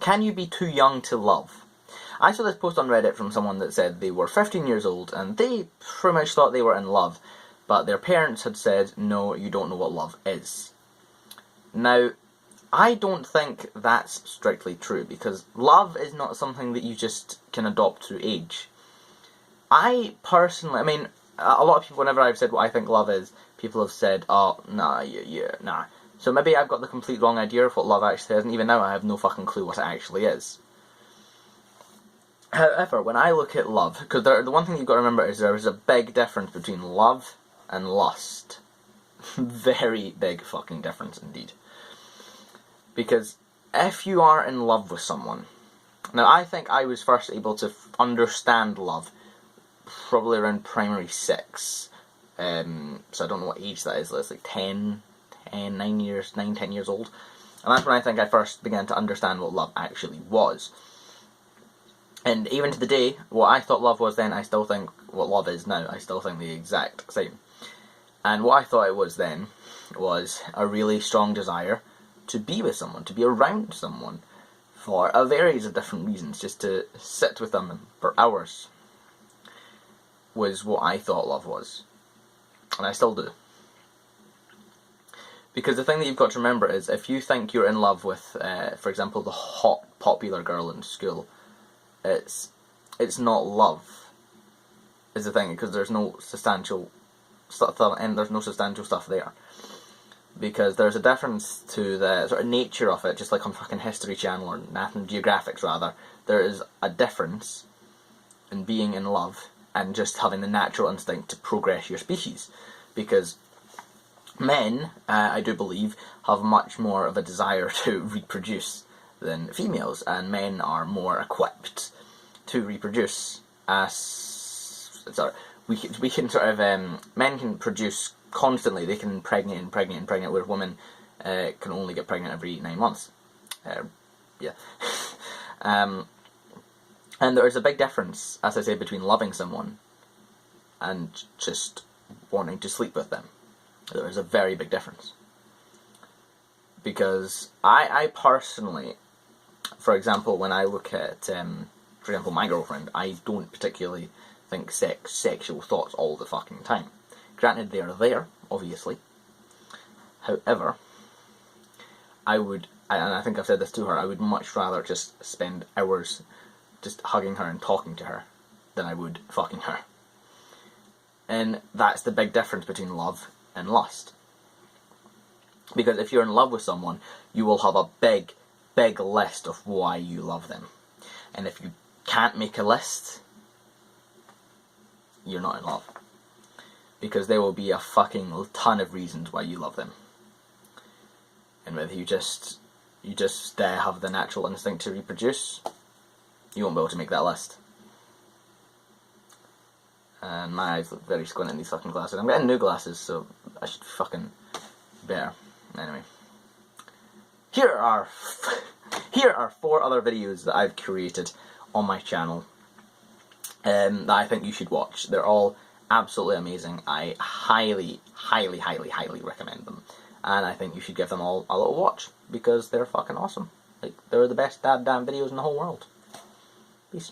Can you be too young to love? I saw this post on Reddit from someone that said they were 15 years old and they pretty much thought they were in love, but their parents had said, no, you don't know what love is. Now, I don't think that's strictly true, because love is not something that you just can adopt through age. I personally, I mean, a lot of people, whenever I've said what I think love is, people have said, oh, nah, nah. So maybe I've got the complete wrong idea of what love actually is, and even now I have no fucking clue what it actually is. However, when I look at love, because the one thing you've got to remember is there is a big difference between love and lust. Very big fucking difference indeed. Because if you are in love with someone... Now, I think I was first able to understand love probably around primary 6. So I don't know what age that is. It's like 10, 10 years old. And that's when I think I first began to understand what love actually was. And even to the day, what I thought love was then, I still think what love is now. I still think the exact same. And what I thought it was then was a really strong desire to be with someone, to be around someone, for a variety of different reasons, just to sit with them for hours, was what I thought love was. And I still do. Because the thing that you've got to remember is, if you think you're in love with, for example, the hot, popular girl in school, it's not love, is the thing, because there's no substantial stuff, and there's no substantial stuff there. Because there's a difference to the sort of nature of it, just like on fucking History Channel, or National Geographic rather. There is a difference in being in love and just having the natural instinct to progress your species. Because men, I do believe, have much more of a desire to reproduce than females, and men are more equipped to reproduce. We can sort of, men can produce constantly. They can impregnate, where women can only get pregnant every 9 months. Yeah. And there is a big difference, as I say, between loving someone and just wanting to sleep with them. There is a very big difference. Because I personally, for example, when I look at, for example, my girlfriend, I don't particularly think sexual thoughts all the fucking time. Granted, they are there, obviously. However, I would, and I think I've said this to her, I would much rather just spend hours just hugging her and talking to her than I would fucking her. And that's the big difference between love and lust. Because if you're in love with someone, you will have a big, big list of why you love them. And if you can't make a list, you're not in love. Because there will be a fucking ton of reasons why you love them. And whether you just have the natural instinct to reproduce, you won't be able to make that list. And my eyes look very squint in these fucking glasses. I'm getting new glasses, so I should fucking better. Anyway. Here are 4 other videos that I've created on my channel that I think you should watch. They're all absolutely amazing. I highly, highly, highly, highly recommend them. And I think you should give them all a little watch, because they're fucking awesome. Like, they're the best damn videos in the whole world. Peace.